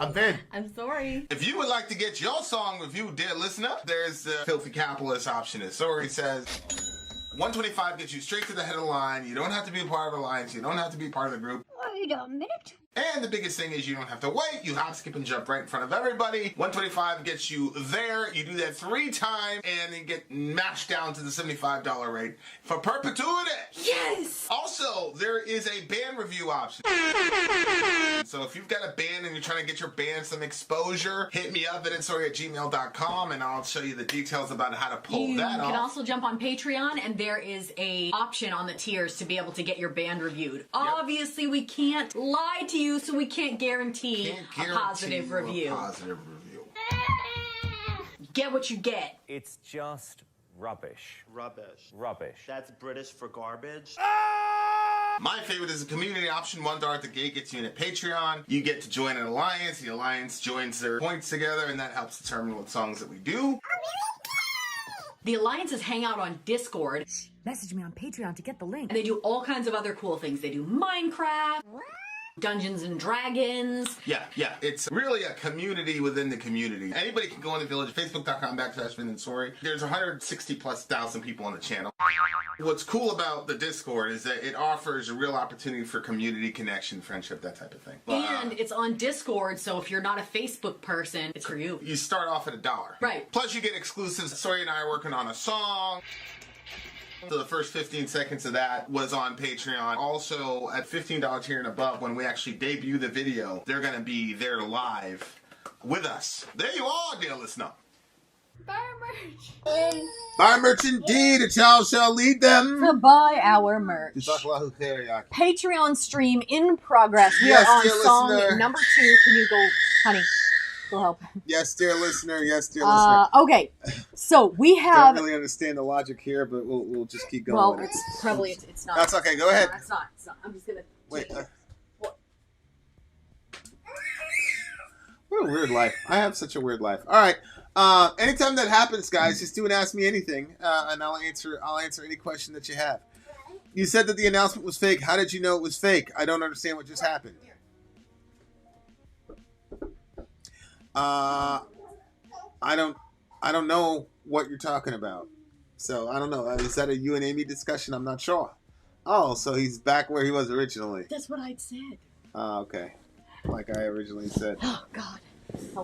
I'm Vin. I'm Sori. If you would like to get your song reviewed, dear listener, there's the filthy capitalist option. As Sori says, 125 gets you straight to the head of the line. You don't have to be a part of the alliance. You don't have to be part of the group. Wait a minute. And the biggest thing is you don't have to wait. You hop, skip, and jump right in front of everybody. 125 gets you there. You do that 3 times, and you get mashed down to the $75 rate for perpetuity. Yes! Also, there is a band review option. So if you've got a band and you're trying to get your band some exposure, hit me up at vinsori@gmail.com, and I'll show you the details about how to pull that off. You can also jump on Patreon, and there is a option on the tiers to be able to get your band reviewed. Obviously, we can't lie to you, so we can't guarantee a positive review. Get what you get. It's just rubbish. Rubbish. Rubbish. That's British for garbage. My favorite is the community option. $1 at the gate gets you in at Patreon. You get to join an alliance. The alliance joins their points together, and that helps determine what songs that we do. The alliances hang out on Discord. Message me on Patreon to get the link. And they do all kinds of other cool things. They do Minecraft, Dungeons and Dragons. Yeah. It's really a community within the community. Anybody can go on the village, facebook.com/Vin and Sori. There's 160,000+ people on the channel. What's cool about the Discord is that it offers a real opportunity for community connection, friendship, that type of thing. And it's on Discord, so if you're not a Facebook person, it's for you. You start off at $1. Right. Plus you get exclusives. Sori and I are working on a song. So the first 15 seconds of that was on Patreon. Also, at $15 here and above, when we actually debut the video, they're going to be there live with us. There you are, dear listener. Buy merch. Buy merch indeed, a child shall lead them. To buy our merch. Patreon stream in progress. We Yes, are dear on song listener. number 2. Can you go, honey? Go help. Yes, dear listener. Yes, dear listener. Okay, so we have. Don't really understand the logic here, but we'll just keep going. Well, with it. it's probably it's not. That's okay. Go ahead. No, it's not. It's not. I'm just gonna. Wait. What? What a weird life. I have such a weird life. All right. Anytime that happens, guys, just do and ask me anything, and I'll answer any question that you have. You said that the announcement was fake. How did you know it was fake? I don't understand what just happened. I don't know what you're talking about. So I don't know. Is that a you and Amy discussion? I'm not sure. Oh, so he's back where he was originally. That's what I'd said. Okay. Like I originally said. Oh God.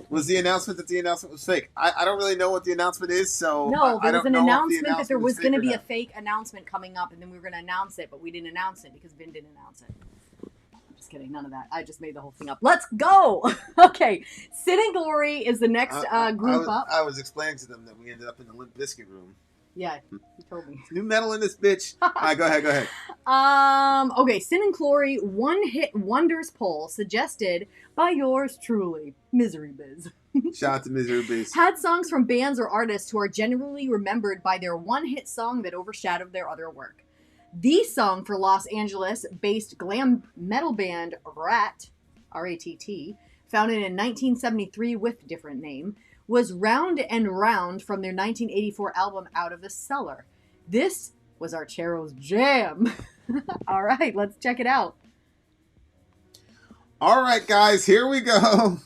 Was the announcement that the announcement was fake? I don't really know what the announcement is, so No, I there was don't an know if the announcement that there was fake going to or be a not. fake announcement coming up, and then we were going to announce it, but we didn't announce it because Vin didn't announce it. Just kidding, none of that. I just made the whole thing up. Let's go. Okay, Sin and Glory is the next group up. I was explaining to them that we ended up in the Limp Bizkit room. Yeah, you told me. New metal in this bitch. All right, go ahead. Okay, Sin and Glory one-hit wonders poll suggested by yours truly, Misery Biz. Shout out to Misery Beast. Had songs from bands or artists who are generally remembered by their one-hit song that overshadowed their other work. The song for Los Angeles-based glam metal band Ratt, R-A-T-T, founded in 1973 with different name, was Round and Round from their 1984 album Out of the Cellar. This was Archero's jam. All right, let's check it out. All right, guys, here we go.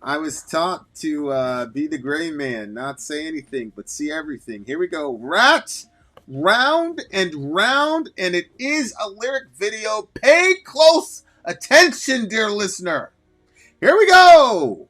I was taught to be the gray man, not say anything, but see everything. Here we go. Ratt, Round and Round, and it is a lyric video. Pay close attention, dear listener. Here we go.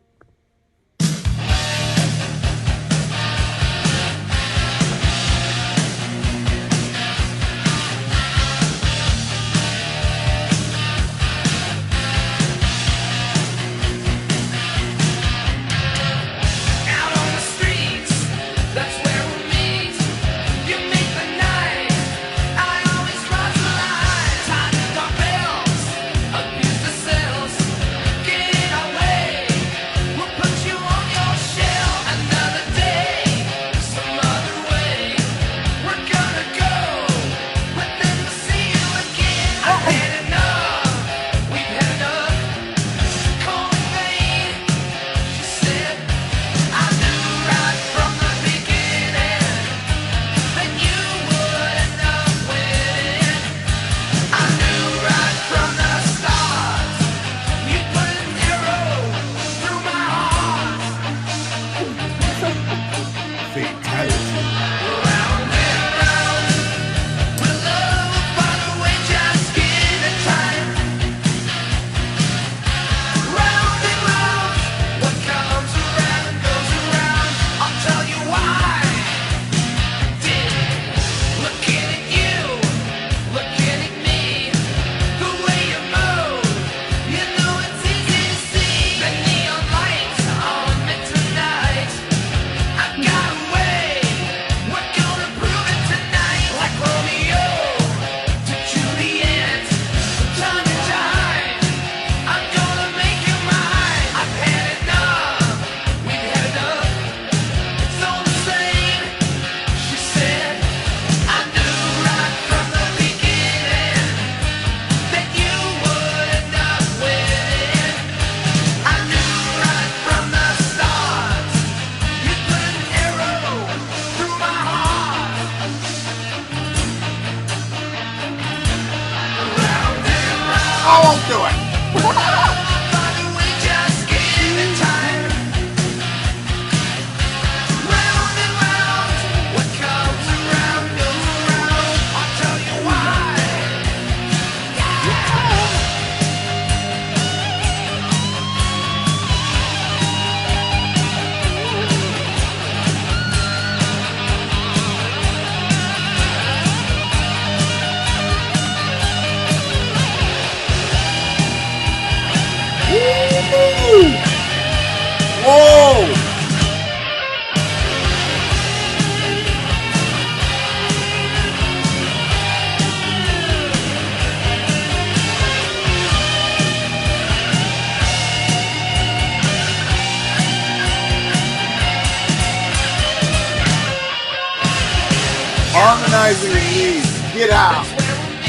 Harmonizing with me. Get out.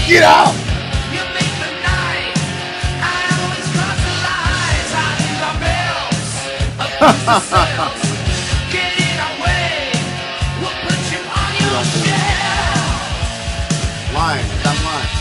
Get out. Line. That line.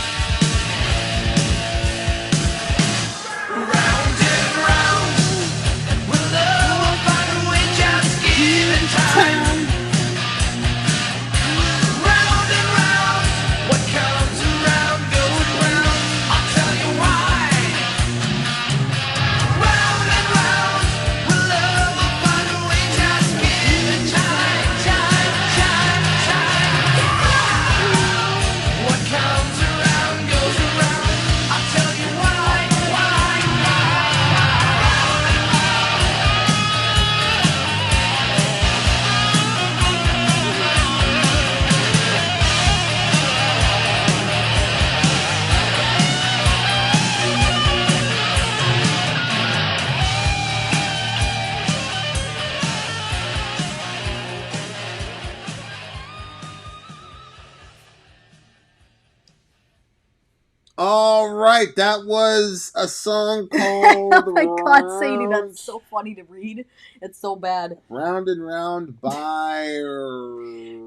All right, that was a song called Oh my God, Sadie, that's so funny to read. It's so bad. Round and Round by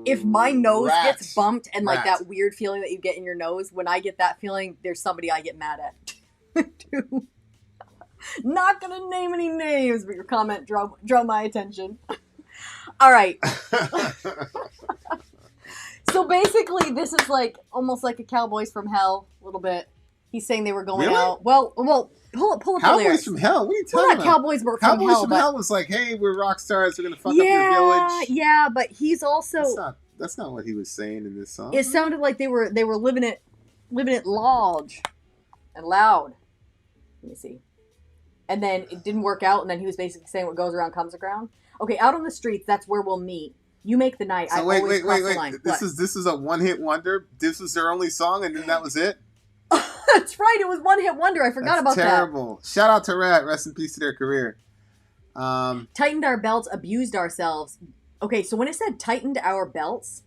If my nose Rat. gets bumped and like Rat. that weird feeling that you get in your nose, when I get that feeling, there's somebody I get mad at. Dude. Not gonna name any names, but your comment drew my attention. All right. So basically, this is like almost like a Cowboys from Hell, a little bit. He's saying they were going Really? out. Well, pull up the Cowboys lyrics. from Hell? What are you Well, talking not about? Cowboys from Cowboys Hell, from but Hell was like, hey, we're rock stars. We're going to fuck up your village. yeah, but he's also. That's not what he was saying in this song. It sounded like they were living it large and loud. Let me see. And then it didn't work out, and then he was basically saying what goes around comes around. Okay, out on the streets, that's where we'll meet. You make the night. So I always cross the line. This is a one-hit wonder? This was their only song, and then that was it? That's right, it was one hit wonder. I forgot about terrible. Shout out to Rat. Rest in peace to their career. Tightened our belts, abused ourselves. Okay, so when it said tightened our belts,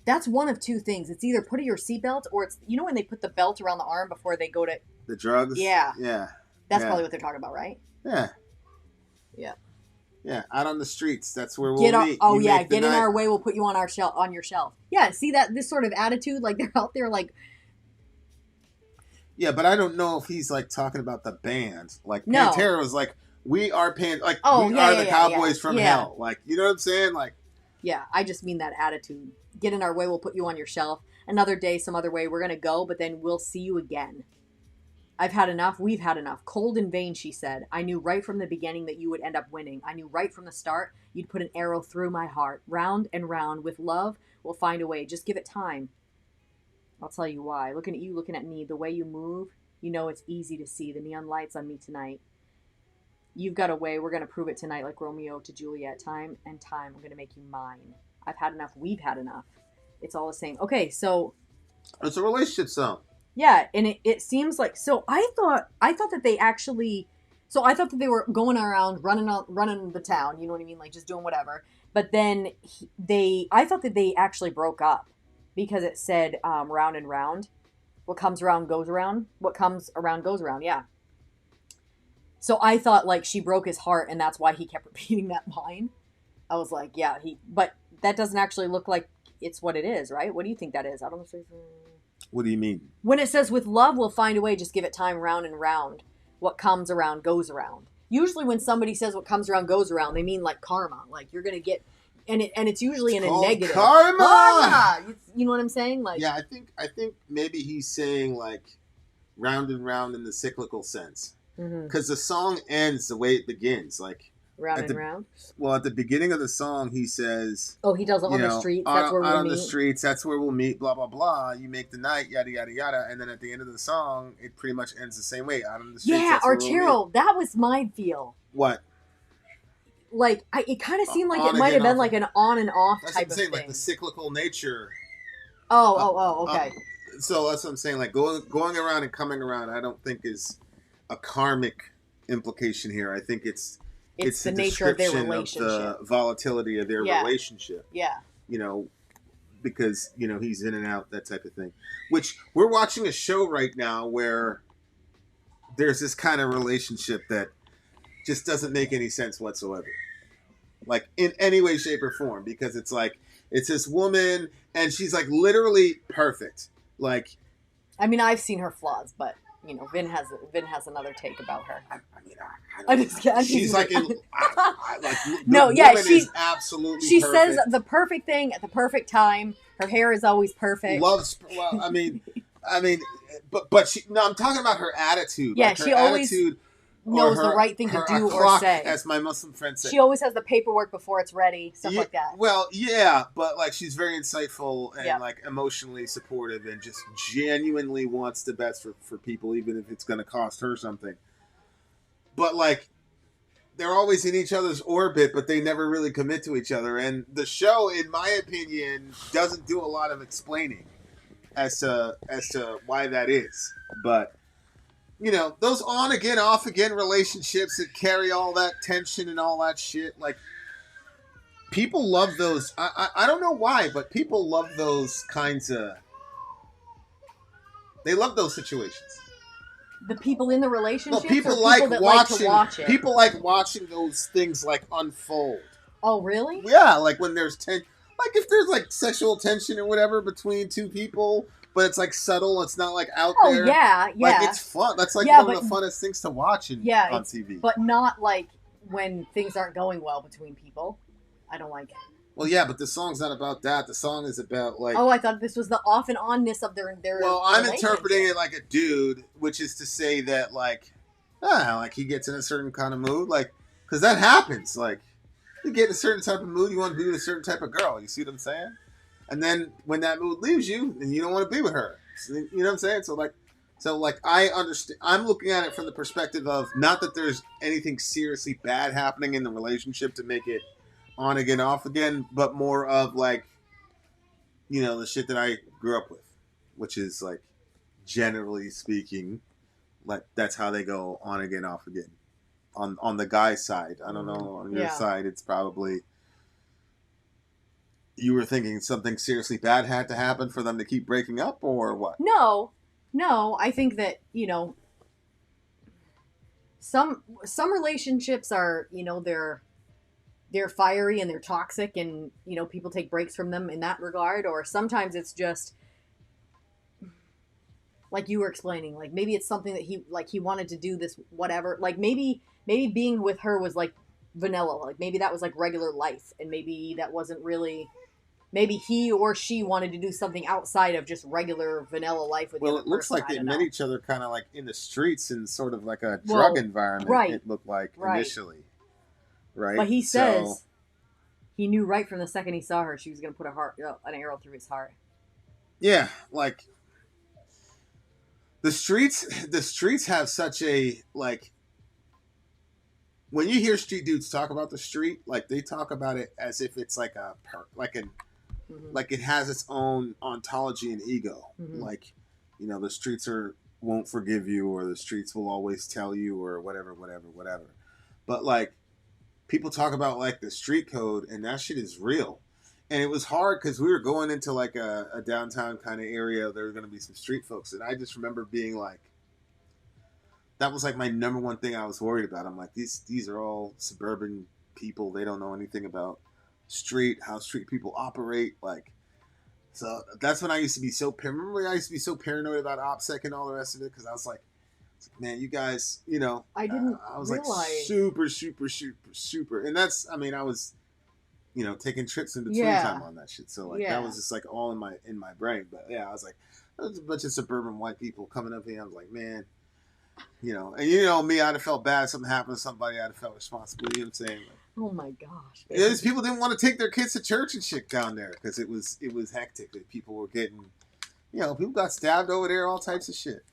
that's one of two things. It's either put your seatbelt or it's, you know when they put the belt around the arm before they go to... The drugs? Yeah. Yeah. That's probably what they're talking about, right? Yeah. Yeah. Yeah, out on the streets. That's where we'll meet. Oh, yeah, get in our way, we'll put you on your shelf. Yeah, see this sort of attitude? Like, they're out there like... Yeah, but I don't know if he's, like, talking about the band. Like, No. Pantera was like, we are we yeah, are the yeah, Cowboys yeah. from Yeah. Hell. Like, you know what I'm saying? Like, Yeah, I just mean that attitude. Get in our way, we'll put you on your shelf. Another day, some other way, we're going to go, but then we'll see you again. I've had enough, we've had enough. Cold in vain, she said. I knew right from the beginning that you would end up winning. I knew right from the start you'd put an arrow through my heart. Round and round, with love, we'll find a way. Just give it time. I'll tell you why. Looking at you, looking at me, the way you move, you know it's easy to see. The neon lights on me tonight. You've got a way, we're going to prove it tonight like Romeo to Juliet. Time and time, I'm going to make you mine. I've had enough, we've had enough. It's all the same. Okay, so... it's a relationship song. Yeah, and it seems like... So I thought that they actually... So I thought that they were going around, running the town, you know what I mean? Like, just doing whatever. But then I thought that they actually broke up. Because it said, round and round. What comes around goes around. What comes around goes around, yeah. So I thought, like, she broke his heart, and that's why he kept repeating that line. I was like, yeah, but that doesn't actually look like it's what it is, right? What do you think that is? I don't know. What do you mean? When it says, with love, we'll find a way, just give it time, round and round. What comes around goes around. Usually when somebody says what comes around goes around, they mean, like, karma. Like, you're going to get... And it's usually in a negative. Karma! You know what I'm saying? Like, yeah, I think maybe he's saying, like, round and round in the cyclical sense. Because the song ends the way it begins. Like, round and round? Well, at the beginning of the song, he says... Oh, he does it on the streets. That's where we'll meet. On the streets, that's where we'll meet, blah, blah, blah. You make the night, yada, yada, yada. And then at the end of the song, it pretty much ends the same way. Out on the streets, yeah, that's where we'll Archero, meet. that was my feel. What? Like, it kind of seemed like On it might have again, been off like an on and off That's type what I'm saying, of thing. like the cyclical nature. Okay. So that's what I'm saying. Like going around and coming around, I don't think is a karmic implication here. I think it's the nature of their description relationship. the volatility of their relationship. Yeah. You know, because he's in and out, that type of thing. Which we're watching a show right now where there's this kind of relationship that just doesn't make any sense whatsoever, like in any way, shape, or form. Because it's like it's this woman and she's like literally perfect. Like, I mean, I've seen her flaws, but Vin has another take about her. She's like, no, yeah, she's absolutely. She perfect. says the perfect thing at the perfect time. Her hair is always perfect. Loves. Well, I mean, but she. No, I'm talking about her attitude. Yeah, like her she always attitude knows the right thing to do or say. As my Muslim friend said, she always has the paperwork before it's ready, stuff like that. Well, yeah, but like she's very insightful and Yeah. like emotionally supportive and just genuinely wants the best for people, even if it's going to cost her something. But like, they're always in each other's orbit, but they never really commit to each other. And the show, in my opinion, doesn't do a lot of explaining as to why that is. But those on again, off again relationships that carry all that tension and all that shit, like people love those. I don't know why, but people love those kinds of. They love those situations. The people in the relationship. No, people like watching. to watch it? People like watching those things like unfold. Oh, really? Yeah, like when there's like if there's like sexual tension or whatever between two people, but it's like subtle. It's not like out there. Oh yeah. Like it's fun. That's like one of the funnest things to watch on TV. But not like when things aren't going well between people. I don't like it. Well, yeah, but the song's not about that. The song is about like. Oh, I thought this was the off and onness of their. Well, I'm interpreting it like a dude, which is to say that like he gets in a certain kind of mood, like because that happens. Like you get in a certain type of mood, you want to be with a certain type of girl. You see what I'm saying? And then when that mood leaves you, then you don't want to be with her. You know what I'm saying? So like I understand. I'm looking at it from the perspective of not that there's anything seriously bad happening in the relationship to make it on again, off again, but more of like, the shit that I grew up with, which is like, generally speaking, like that's how they go on again, off again. On the guy's side, I don't know. On your side, it's probably you were thinking something seriously bad had to happen for them to keep breaking up, or what? No. I think that some relationships are they're fiery and they're toxic and people take breaks from them in that regard, or sometimes it's just like you were explaining, like maybe it's something that he wanted to do this whatever, like maybe being with her was like vanilla, like maybe that was like regular life, and maybe that wasn't really, maybe he or she wanted to do something outside of just regular vanilla life with the other it looks person. like they met each other kind of like in the streets in sort of like a drug environment. Right. It looked like initially. Right. But he says he knew right from the second he saw her she was going to put an arrow through his heart. Yeah, like the streets have such a like. When you hear street dudes talk about the street, like they talk about it as if it's like like it has its own ontology and ego. Mm-hmm. Like, the streets won't forgive you, or the streets will always tell you, or whatever. But like. People talk about like the street code, and that shit is real. And it was hard because we were going into like a downtown kind of area. There were going to be some street folks, and I just remember being like, that was like my number one thing I was worried about. I'm like, these are all suburban people. They don't know anything about how street people operate. Like, so that's when I used to be so. Remember, I used to be so paranoid about OPSEC and all the rest of it because I was like, man, you guys, I didn't I was realize. like super. And that's, I mean, I was, taking trips in between time on that shit. So like, that was just like all in my brain. But yeah, I was like, there's a bunch of suburban white people coming up here. I was like, man, and me, I'd have felt bad if something happened to somebody. I'd have felt responsible. You know what I'm saying? Like, Oh my gosh. these people didn't want to take their kids to church and shit down there because it was hectic. People were getting, people got stabbed over there, all types of shit.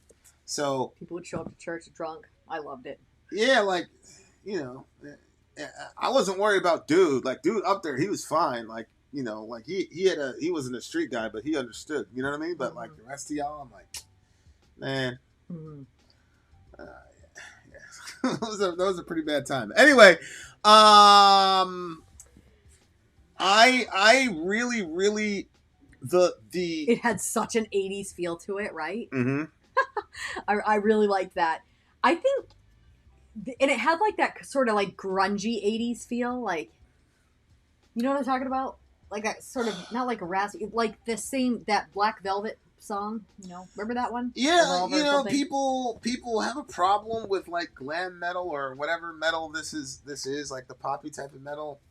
So people would show up to church drunk. I loved it. Yeah, like, I wasn't worried about dude. Like, dude up there, he was fine. Like, like he wasn't a street guy, but he understood. You know what I mean? But like the rest of y'all, I'm like, man, that was a pretty bad time. Anyway, I really It had such an 80s feel to it, right? Mm-hmm. I really liked that. I think, and it had like that sort of like grungy 80s feel, like, you know what I'm talking about? Like that sort of, not like a raspy, like that Black Velvet song, remember that one? Yeah, Revolver or something? people have a problem with like glam metal or whatever metal this is, like the poppy type of metal.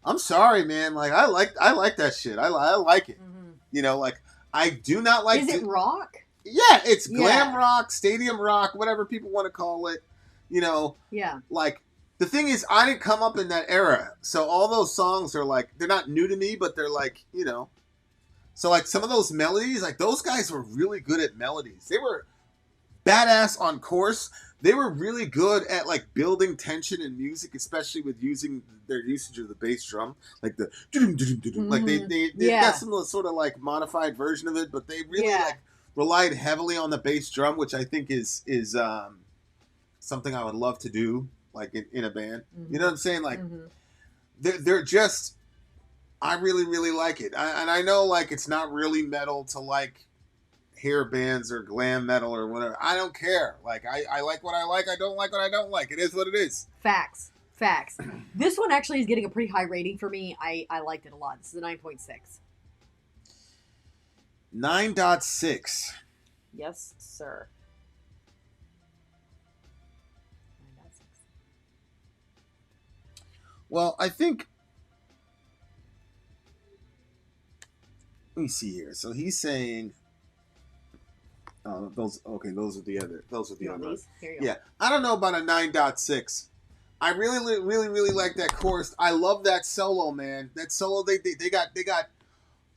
I'm sorry, man. Like I like that shit. I like it. Mm-hmm. Like I do not like. Is it rock? Yeah, it's glam rock, stadium rock, whatever people want to call it. Yeah. Like the thing is, I didn't come up in that era, so all those songs are like they're not new to me, but they're like So like some of those melodies, like those guys were really good at melodies. They were badass on course. They were really good at like building tension in music, especially with using their usage of the bass drum, like the like they got some sort of like modified version of it, but they really like relied heavily on the bass drum, which I think is something I would love to do, like in a band. Mm-hmm. You know what I'm saying? Like they're just. I really, really like it. And I know, like, it's not really metal to, like, hair bands or glam metal or whatever. I don't care. Like, I like what I like. I don't like what I don't like. It is what it is. Facts. This one actually is getting a pretty high rating for me. I liked it a lot. This is a 9.6. 9.6. Yes, sir. 9.6. Well, I think... Let me see here. So he's saying, those are the other. Here you go. Yeah, I don't know about a 9.6. I really, really, really like that chorus. I love that solo, man. That solo, they got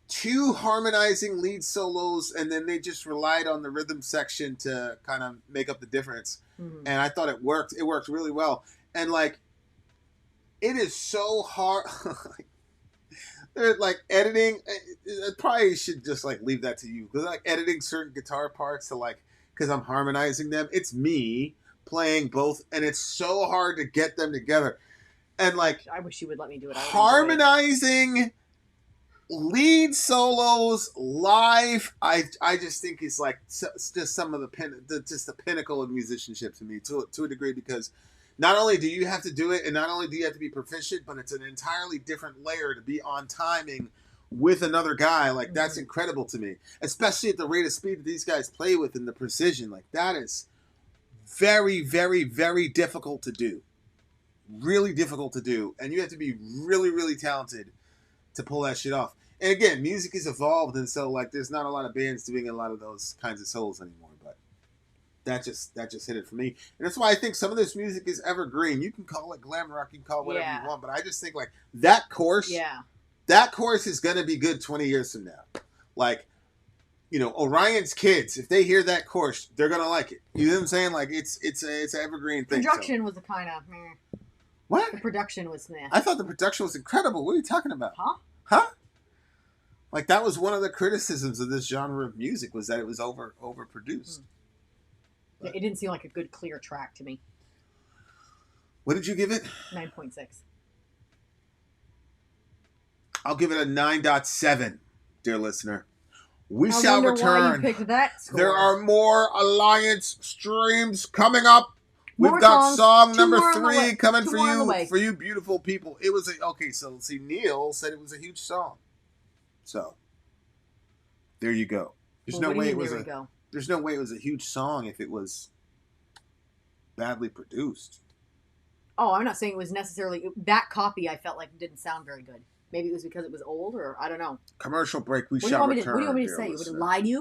two harmonizing lead solos, and then they just relied on the rhythm section to kind of make up the difference. Mm-hmm. And I thought it worked. It worked really well. And like, it is so hard. They're like editing. I probably should just like leave that to you, because like editing certain guitar parts to like, because I'm harmonizing them. It's me playing both, and it's so hard to get them together. And like, I wish you would let me do it. Harmonizing lead solos live, I just think is like just some of the pinnacle of musicianship to me, to a degree, because not only do you have to do it, and not only do you have to be proficient, but it's an entirely different layer to be on timing with another guy. Like, that's incredible to me, especially at the rate of speed that these guys play with and the precision. Like, that is very, very, very difficult to do. Really difficult to do. And you have to be really, really talented to pull that shit off. And again, music has evolved, and so like there's not a lot of bands doing a lot of those kinds of solos anymore. But that just hit it for me. And that's why I think some of this music is evergreen. You can call it glam rock, you can call it whatever you want, but I just think like that chorus is gonna be good 20 years from now. Like, Orion's kids, if they hear that chorus, they're gonna like it. You know what I'm saying? Like it's an evergreen thing. Production was a kind of meh. What? The production was meh. I thought the production was incredible. What are you talking about? Huh? Like, that was one of the criticisms of this genre of music, was that it was overproduced. It didn't seem like a good, clear track to me. What did you give it? 9.6. I'll give it a 9.7, dear listener. We I shall wonder return. Why you picked that score. There are more Alliance streams coming up. We've More got songs, song two number more on the 3 way. coming Two for more on the way. you beautiful people. It was okay. So see, Neil said it was a huge song. So there you go. There's no way it was a huge song if it was badly produced. Oh, I'm not saying it was necessarily that copy. I felt like didn't sound very good. Maybe it was because it was old, or I don't know. Commercial break. We What do shall you return. want me to say? Would it lie to you?